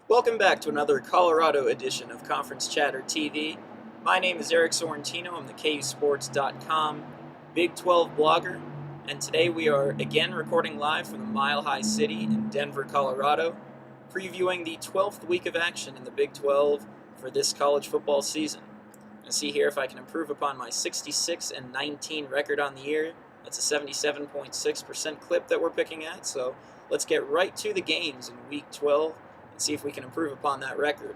Welcome back to another Colorado edition of Conference Chatter TV. My name is Eric Sorrentino. I'm the KUSports.com Big 12 blogger, and today we are again recording live from the Mile High City in Denver, Colorado, previewing the 12th week of action in the Big 12 for this college football season. I'll see here if I can improve upon my 66-19 record on the year. That's a 77.6% clip that we're picking at, so let's get right to the games in Week 12 and see if we can improve upon that record.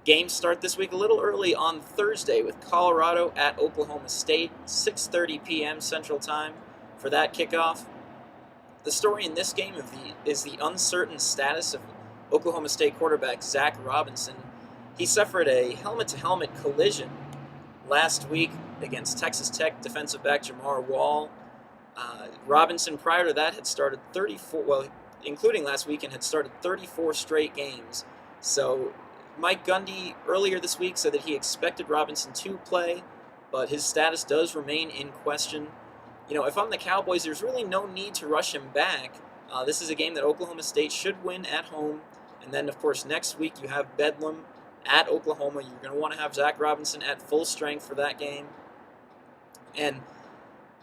Games start this week a little early on Thursday with Colorado at Oklahoma State, 6:30 p.m. Central Time for that kickoff. The story in this game is the uncertain status of Oklahoma State quarterback Zach Robinson. He suffered a helmet-to-helmet collision last week against Texas Tech defensive back Jamar Wall. Robinson, prior to that, had started 34, including last weekend, had started 34 straight games. So Mike Gundy earlier this week said that he expected Robinson to play, but his status does remain in question. You know, if I'm the Cowboys, there's really no need to rush him back. This is a game that Oklahoma State should win at home. And then, of course, next week you have Bedlam at Oklahoma. You're going to want to have Zach Robinson at full strength for that game. And,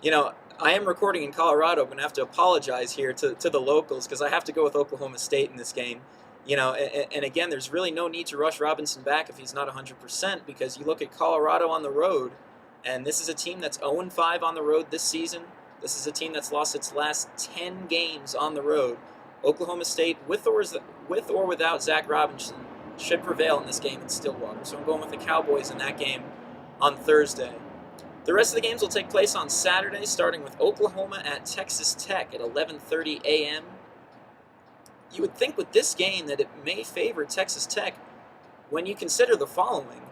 you know, I am recording in Colorado, but I have to apologize here to the locals because I have to go with Oklahoma State in this game. You know, and again, there's really no need to rush Robinson back if he's not 100% because you look at Colorado on the road, and this is a team that's 0-5 on the road this season. This is a team that's lost its last 10 games on the road. Oklahoma State, with or without Zach Robinson, should prevail in this game in Stillwater. So I'm going with the Cowboys in that game on Thursday. The rest of the games will take place on Saturday, starting with Oklahoma at Texas Tech at 11:30 a.m. You would think with this game that it may favor Texas Tech when you consider the following.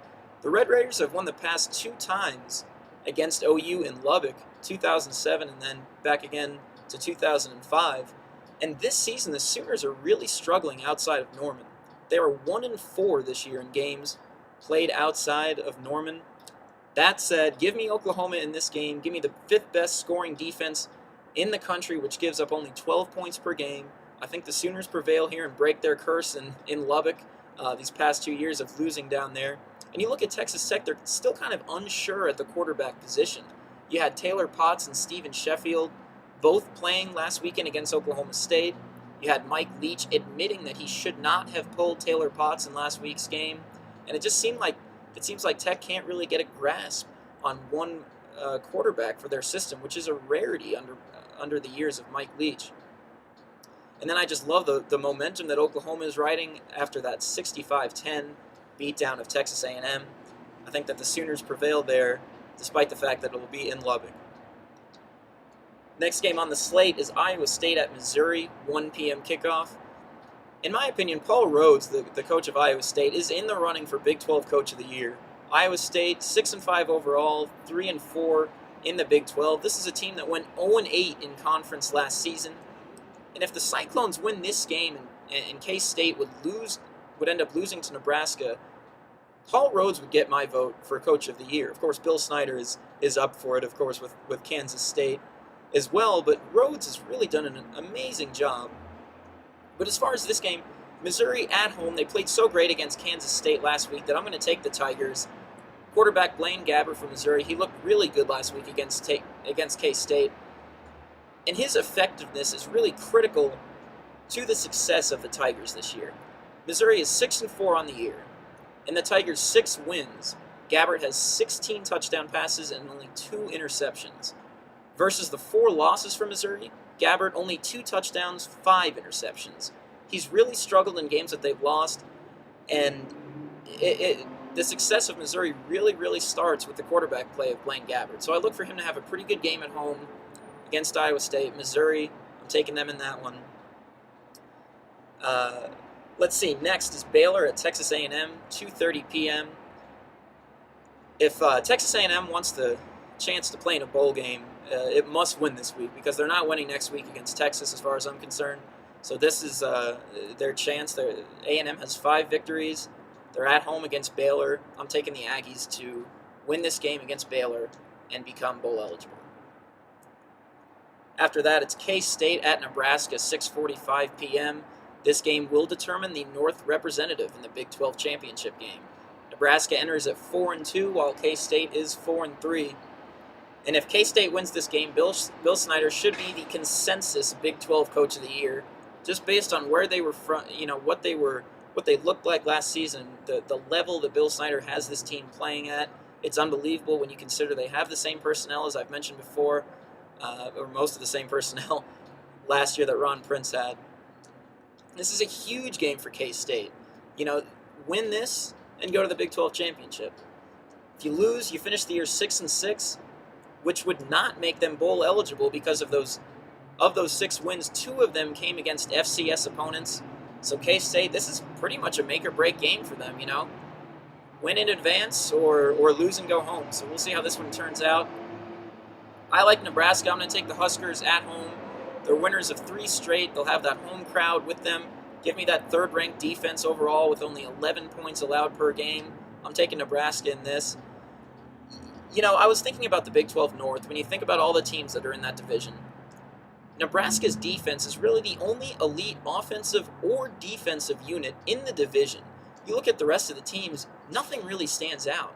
The Red Raiders have won the past 2 times against OU in Lubbock, 2007 and then back again to 2005. And this season, the Sooners are really struggling outside of Norman. They are 1-4 this year in games played outside of Norman. That said, give me Oklahoma in this game. Give me the 5th best scoring defense in the country, which gives up only 12 points per game. I think the Sooners prevail here and break their curse in Lubbock these past 2 years of losing down there. And you look at Texas Tech, they're still kind of unsure at the quarterback position. You had Taylor Potts and Steven Sheffield both playing last weekend against Oklahoma State. You had Mike Leach admitting that he should not have pulled Taylor Potts in last week's game. And it seems like Tech can't really get a grasp on one quarterback for their system, which is a rarity under the years of Mike Leach. And then I just love the momentum that Oklahoma is riding after that 65-10 beatdown of Texas A&M. I think that the Sooners prevail there, despite the fact that it will be in Lubbock. Next game on the slate is Iowa State at Missouri, 1 p.m. kickoff. In my opinion, Paul Rhodes, the coach of Iowa State, is in the running for Big 12 Coach of the Year. Iowa State, 6-5 overall, 3-4 in the Big 12. This is a team that went 0-8 in conference last season. And if the Cyclones win this game and K-State would end up losing to Nebraska, Paul Rhodes would get my vote for Coach of the Year. Of course, Bill Snyder is up for it, of course, with Kansas State as well. But Rhodes has really done an amazing job. But as far as this game, Missouri at home, they played so great against Kansas State last week that I'm going to take the Tigers. Quarterback Blaine Gabbert from Missouri, he looked really good last week against K-State. And his effectiveness is really critical to the success of the Tigers this year. Missouri is 6-4 on the year. In the Tigers' 6 wins, Gabbert has 16 touchdown passes and only 2 interceptions. Versus the 4 losses for Missouri, Gabbert only 2 touchdowns, 5 interceptions. He's really struggled in games that they've lost, and the success of Missouri really starts with the quarterback play of Blaine Gabbert. So I look for him to have a pretty good game at home against Iowa State. Missouri, I'm taking them in that one. Let's see, next is Baylor at Texas A&M, 2:30 p.m. If Texas A&M wants the chance to play in a bowl game, it must win this week because they're not winning next week against Texas as far as I'm concerned. So this is their chance. A&M has 5 victories. They're at home against Baylor. I'm taking the Aggies to win this game against Baylor and become bowl eligible. After that, it's K-State at Nebraska, 6:45 p.m. This game will determine the North representative in the Big 12 championship game. Nebraska enters at 4-2, while K-State is 4-3. And if K-State wins this game, Bill Snyder should be the consensus Big 12 Coach of the Year, just based on where they were from, what they looked like last season, the level that Bill Snyder has this team playing at. It's unbelievable when you consider they have the same personnel, as I've mentioned before, or most of the same personnel last year that Ron Prince had. This is a huge game for K-State. Win this and go to the Big 12 championship. If you lose, you finish the year 6-6, which would not make them bowl eligible because of those 6 wins. 2 of them came against FCS opponents. So K-State, this is pretty much a make-or-break game for them, Win in advance or lose and go home. So we'll see how this one turns out. I like Nebraska. I'm going to take the Huskers at home. They're winners of 3 straight. They'll have that home crowd with them. Give me that third-ranked defense overall with only 11 points allowed per game. I'm taking Nebraska in this. I was thinking about the Big 12 North. When you think about all the teams that are in that division, Nebraska's defense is really the only elite offensive or defensive unit in the division. You look at the rest of the teams, nothing really stands out.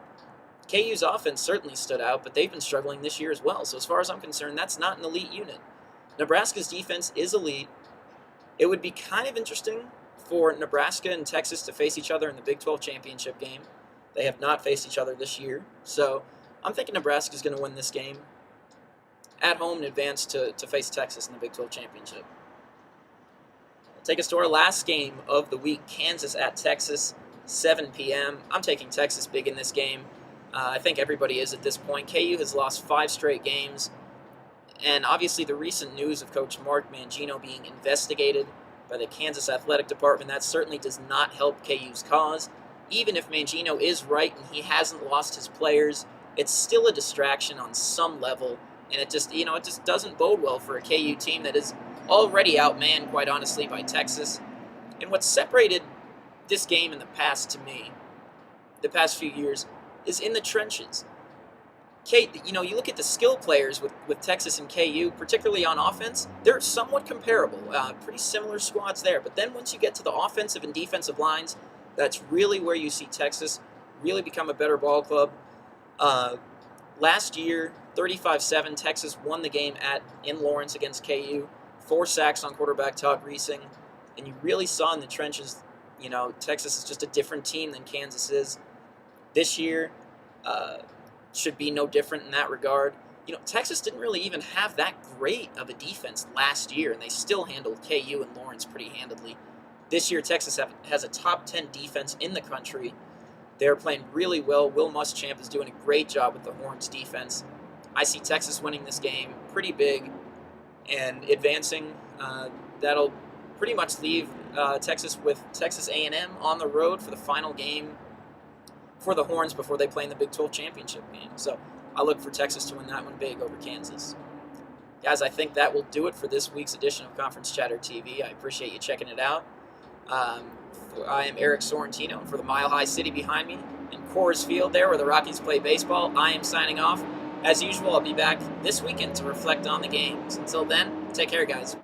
KU's offense certainly stood out, but they've been struggling this year as well. So as far as I'm concerned, that's not an elite unit. Nebraska's defense is elite. It would be kind of interesting for Nebraska and Texas to face each other in the Big 12 championship game. They have not faced each other this year. So I'm thinking Nebraska's going to win this game at home and advance to face Texas in the Big 12 championship. Take us to our last game of the week, Kansas at Texas, 7 p.m. I'm taking Texas big in this game. I think everybody is at this point. KU has lost 5 straight games. And obviously the recent news of Coach Mark Mangino being investigated by the Kansas Athletic Department, that certainly does not help KU's cause. Even if Mangino is right and he hasn't lost his players, it's still a distraction on some level. And it just doesn't bode well for a KU team that is already outmanned, quite honestly, by Texas. And what separated this game in the past, to me, the past few years, is in the trenches. You look at the skill players with Texas and KU, particularly on offense, they're somewhat comparable, pretty similar squads there. But then once you get to the offensive and defensive lines, that's really where you see Texas really become a better ball club. Last year, 35-7, Texas won the game in Lawrence against KU, 4 sacks on quarterback Todd Reesing, and you really saw in the trenches, Texas is just a different team than Kansas is. This year, should be no different in that regard. Texas didn't really even have that great of a defense last year, and they still handled KU and Lawrence pretty handedly. This year, Texas has a top 10 defense in the country. They're playing really well. Will Muschamp is doing a great job with the Horns defense. I see Texas winning this game pretty big and advancing. That'll pretty much leave Texas with Texas A&M on the road for the final game for the Horns before they play in the Big 12 championship game. So I look for Texas to win that one big over Kansas. Guys, I think that will do it for this week's edition of Conference Chatter TV. I appreciate you checking it out. I am Eric Sorrentino, and for the Mile High City behind me in Coors Field there where the Rockies play baseball, I am signing off. As usual, I'll be back this weekend to reflect on the games. Until then, take care, guys.